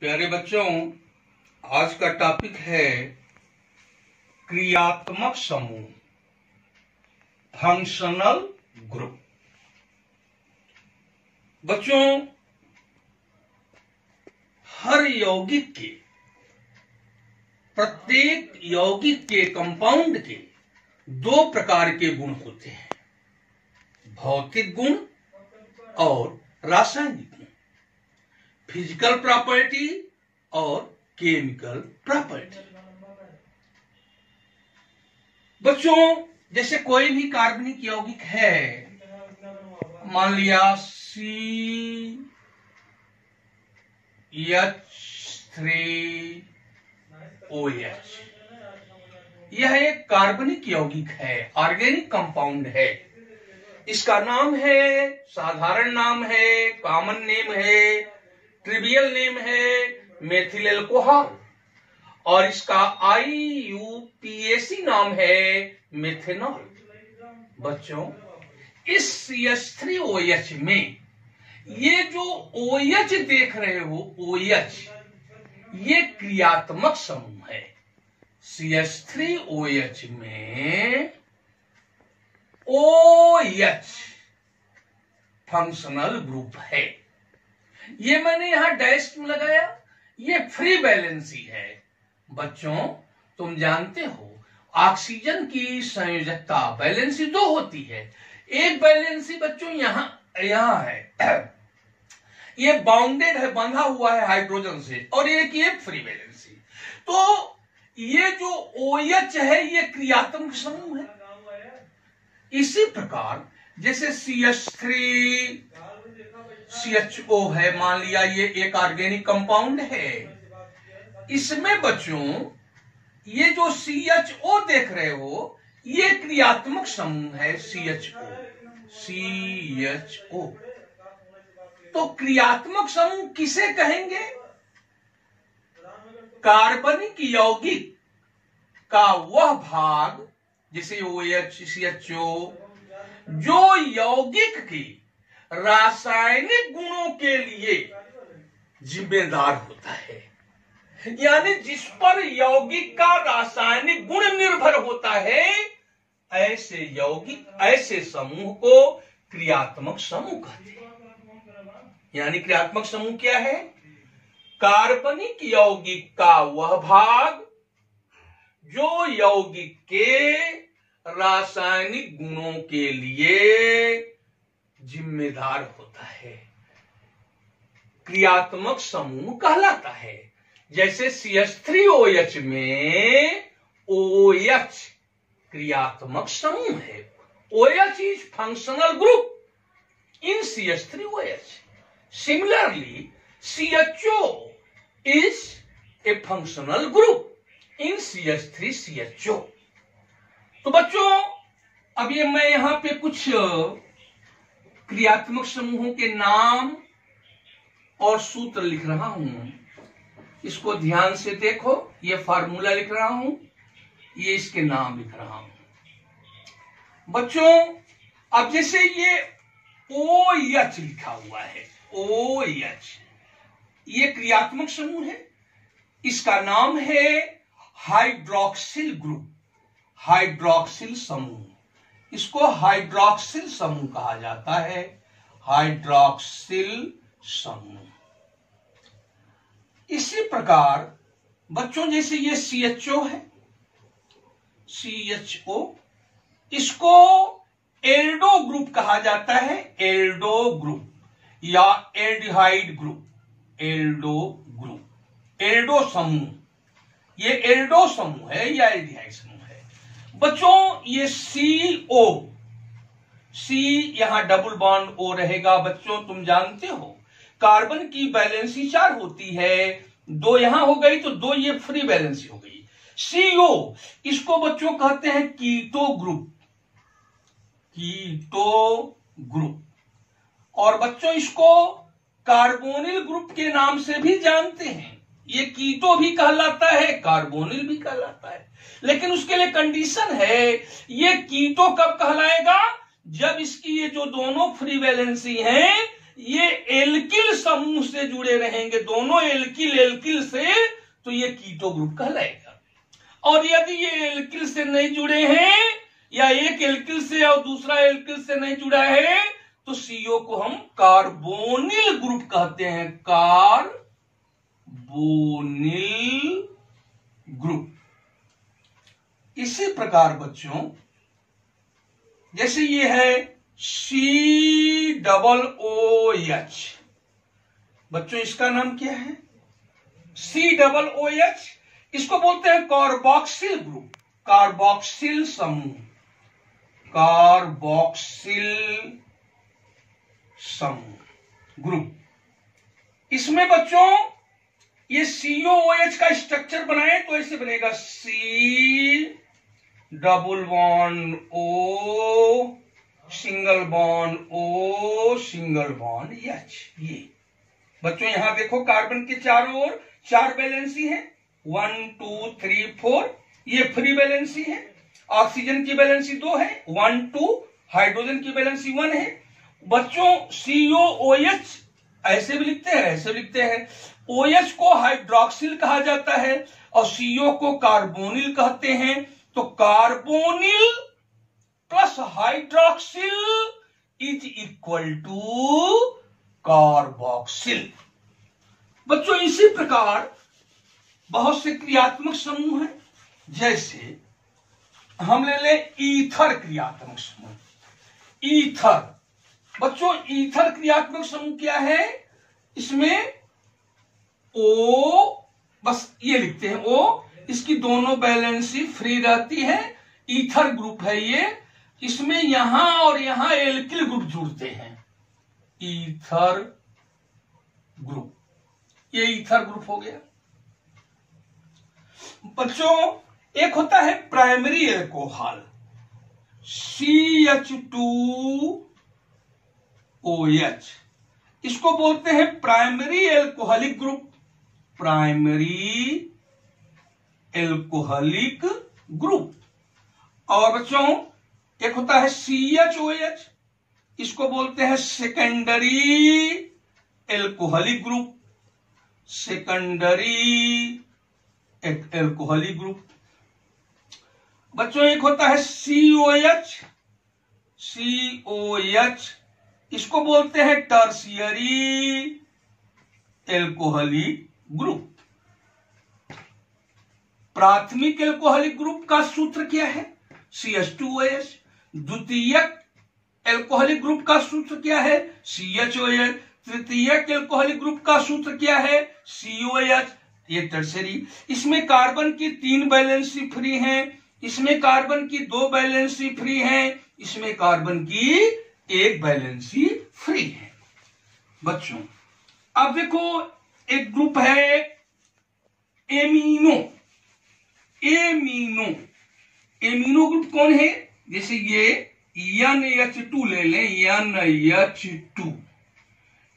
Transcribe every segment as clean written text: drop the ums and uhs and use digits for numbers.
प्यारे बच्चों, आज का टॉपिक है क्रियात्मक समूह, फंक्शनल ग्रुप। बच्चों, हर यौगिक के, प्रत्येक यौगिक के कंपाउंड के दो प्रकार के गुण होते हैं, भौतिक गुण और रासायनिक गुण, फिजिकल प्रॉपर्टी और केमिकल प्रॉपर्टी। बच्चों, जैसे कोई भी कार्बनिक यौगिक है, मान लिया CH3OH, यह एक कार्बनिक यौगिक है, ऑर्गेनिक कंपाउंड है। इसका नाम है, साधारण नाम है, कॉमन नेम है, ट्रिवियल नेम है मेथिल अल्कोहल, और इसका IUPAC नाम है मेथेनॉल। बच्चों, इस CH3OH में ये जो OH देख रहे हो, OH, ये क्रियात्मक समूह है। CH3OH में OH फंक्शनल ग्रुप है। ये मैंने यहां डैश में लगाया, ये फ्री वैलेंसी है। बच्चों, तुम जानते हो ऑक्सीजन की संयोजकता वैलेंसी दो होती है। एक वैलेंसी बच्चों यहां है, ये बाउंडेड है, बंधा हुआ है हाइड्रोजन से, और एक ये फ्री वैलेंसी। तो ये जो OH है, ये क्रियात्मक समूह है। इसी प्रकार जैसे CH3CHO है, मान लिया ये एक ऑर्गेनिक कंपाउंड है। इसमें बच्चों ये जो CHO देख रहे हो, ये क्रियात्मक समूह है, CHO। तो क्रियात्मक समूह किसे कहेंगे? कार्बनिक यौगिक का वह भाग, जैसे OH, CHO, जो यौगिक की रासायनिक गुणों के लिए जिम्मेदार होता है, यानी जिस पर यौगिक का रासायनिक गुण निर्भर होता है, ऐसे यौगिक, ऐसे समूह को क्रियात्मक समूह कहते हैं। यानी क्रियात्मक समूह क्या है? कार्बनिक यौगिक का वह भाग जो यौगिक के रासायनिक गुणों के लिए जिम्मेदार होता है, क्रियात्मक समूह कहलाता है। जैसे CH3OH में OH क्रियात्मक समूह है। OH is functional group in CH3OH. Similarly, CHO is a functional group in CH3CHO. तो बच्चों, अब ये मैं यहां पे कुछ क्रियात्मक समूहों के नाम और सूत्र लिख रहा हूं। इसको ध्यान से देखो, ये फार्मूला लिख रहा हूं, ये इसके नाम लिख रहा हूं। बच्चों, अब जैसे ये OH लिखा हुआ है, OH, ये क्रियात्मक समूह है। इसका नाम है हाइड्रोक्सिल ग्रुप, हाइड्रोक्सिल समूह। इसको हाइड्रोक्सिल समूह कहा जाता है, हाइड्रोक्सिल समूह। इसी प्रकार बच्चों, जैसे ये CHO है, CHO, इसको एल्डो ग्रुप कहा जाता है, एल्डो ग्रुप या aldehyde group, Aldo group, Aldo समूह। ये एल्डो समूह है या एल्डिहाइड समूह है। बच्चों, ये CO, C यहां डबल बॉन्ड O रहेगा। बच्चों, तुम जानते हो कार्बन की वैलेंसी 4 होती है, 2 यहां हो गई तो 2 ये फ्री वैलेंसी हो गई। CO, इसको बच्चों कहते हैं कीटो ग्रुप, कीटो ग्रुप। और बच्चों, इसको कार्बोनिल ग्रुप के नाम से भी जानते हैं। ये कीटो भी कहलाता है, कार्बोनिल भी कहलाता है, लेकिन उसके लिए कंडीशन है, ये कीटो कब कहलाएगा? जब इसकी ये जो दोनों फ्री वैलेंसी हैं, ये एल्किल समूह से जुड़े रहेंगे, दोनों एल्किल एल्किल से, तो ये कीटो ग्रुप कहलाएगा। और यदि ये एल्किल से नहीं जुड़े हैं या एक एल्किल से और दूसरा एल्किल से नहीं जुड़ा है तो सीओ को हम कार्बोनिल ग्रुप कहते हैं, कार्बोनिल ग्रुप। इसी प्रकार बच्चों जैसे ये है COOH, बच्चों इसका नाम क्या है? COOH, इसको बोलते हैं कार्बोक्सिल ग्रुप, कार्बोक्सिल समूह, कार्बोक्सिल समूह ग्रुप। इसमें बच्चों ये COOH का स्ट्रक्चर बनाए तो ऐसे बनेगा C double bond O single bond O single bond H। ये बच्चों यहां देखो कार्बन के चारों ओर 4 वैलेंसी है, 1 2 3 4, ये फ्री वैलेंसी है। ऑक्सीजन की वैलेंसी 2 है, 1 2, हाइड्रोजन की वैलेंसी 1 है। बच्चों COOH ऐसे भी लिखते हैं, ऐसे भी लिखते हैं। OH को हाइड्रोक्सिल कहा जाता है और CO को कार्बोनिल कहते हैं। तो carbonyl plus hydroxyl is equal to carboxyl. बच्चों इसी प्रकार बहुत से क्रियात्मक समूह हैं, जैसे हम ले लें ईथर क्रियात्मक समूह। ईथर बच्चों, ईथर क्रियात्मक समूह क्या है? इसमें O बस ये लिखते हैं O, इसकी दोनों वैलेंसी फ्री रहती है, ईथर ग्रुप है ये। इसमें यहां और यहां एल्किल ग्रुप जुड़ते हैं, ईथर ग्रुप, ये ईथर ग्रुप हो गया। बच्चों एक होता है प्राइमरी एल्कोहल CH2OH, इसको बोलते हैं primary alcoholic group, primary alcoholic group. और बच्चों एक होता है CHOH, इसको बोलते हैं secondary alcoholic group, secondary alcoholic group. बच्चों एक होता है COH, इसको बोलते हैं टर्शियरी एल्कोहलिक ग्रुप। प्राथमिक एल्कोहलिक ग्रुप का सूत्र क्या है? CH2OH। द्वितीयक एल्कोहलिक ग्रुप का सूत्र क्या है? CHOH। तृतीयक एल्कोहलिक ग्रुप का सूत्र क्या है? COH। ये टर्शरी, इसमें कार्बन की 3 वैलेंसी फ्री हैं, इसमें कार्बन की 2 वैलेंसी फ्री हैं, इसमें कार्बन की 1 वैलेंसी फ्री है। बच्चों अब देखो एक ग्रुप है एमिनो। एमिनो, एमिनो ग्रुप कौन है? जैसे ये NH2 ले लें, NH2,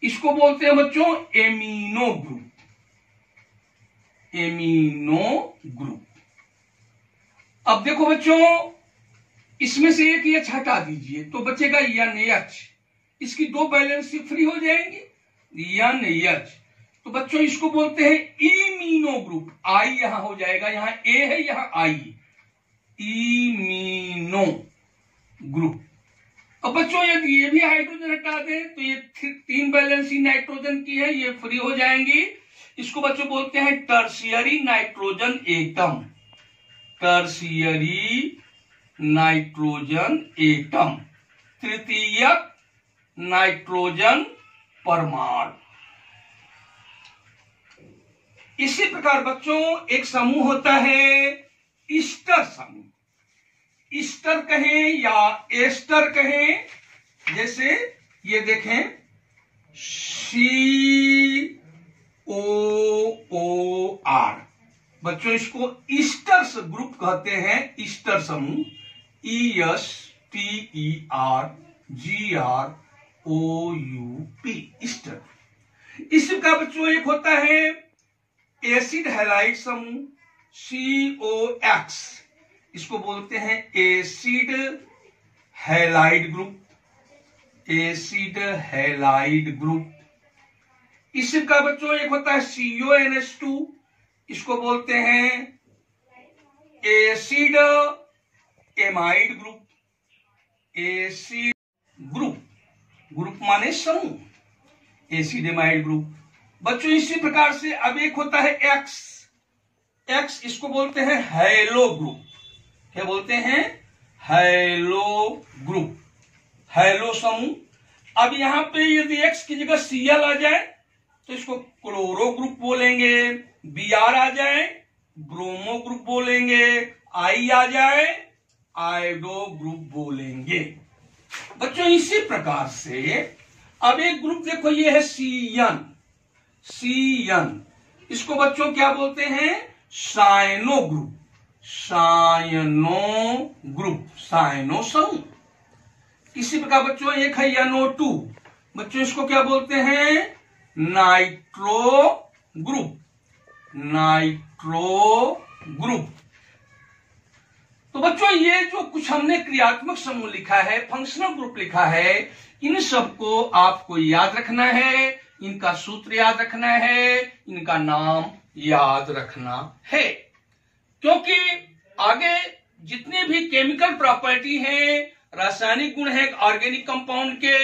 इसको बोलते हैं बच्चों एमिनो ग्रुप, एमिनो ग्रुप। अब देखो बच्चों इसमें से एक H हटा दीजिए तो बचेगा NH, इसकी 2 वैलेंसी फ्री हो जाएंगी, NH। तो बच्चों इसको बोलते हैं इमीनो ग्रुप, I यहां हो जाएगा, यहां A है यहां I, इमीनो ग्रुप। अब बच्चों यदि ये भी हाइड्रोजन हटा दें तो ये 3 वैलेंसी नाइट्रोजन की है, ये फ्री हो जाएंगी। इसको बच्चों बोलते हैं tertiary nitrogen atom, tertiary nitrogen atom, तृतीयक नाइट्रोजन परमाणु। इसी प्रकार बच्चों एक समूह होता है ईस्टर समूह, ईस्टर कहें या एस्टर कहें। जैसे ये देखें COOR, बच्चों इसको ईस्टर्स ग्रुप कहते हैं, ईस्टर समूह, ESTERGROUP, ईस्टर। इसी का बच्चों एक होता है एसिड हैलाइड समूह, COX, इसको बोलते हैं acid halide group, acid halide group. इसी का बच्चों एक होता है CONH2, इसको बोलते हैं acid amide group. Acid group, group माने समूह, एसिड एमाइड ग्रुप। बच्चों इसी प्रकार से अब एक होता है एक्स, इसको बोलते हैं हैलो ग्रुप। क्या बोलते हैं? हैलो ग्रुप, हैलो समूह। अब यहां पे यदि एक्स की जगह Cl आ जाए तो इसको क्लोरो ग्रुप बोलेंगे, Br आ जाए ब्रोमो ग्रुप बोलेंगे, I आ जाए आयोडो ग्रुप बोलेंगे। बच्चों इसी प्रकार से अब एक ग्रुप देखो, ये है Cn, इसको बच्चों क्या बोलते हैं? Cyano group, cyano group, cyano समूह। इसी प्रकार बच्चों एक है NO2, बच्चों इसको क्या बोलते हैं? Nitro group, nitro group. तो बच्चों ये जो कुछ हमने क्रियात्मक समूह लिखा है, फंक्शनल ग्रुप लिखा है, इन सबको आपको याद रखना है, इनका सूत्र याद रखना है, इनका नाम याद रखना है, क्योंकि आगे जितने भी केमिकल प्रॉपर्टी हैं, रासायनिक गुण है ऑर्गेनिक कंपाउंड के,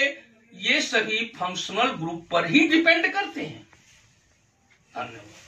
ये सभी फंक्शनल ग्रुप पर ही डिपेंड करते हैं। धन्यवाद।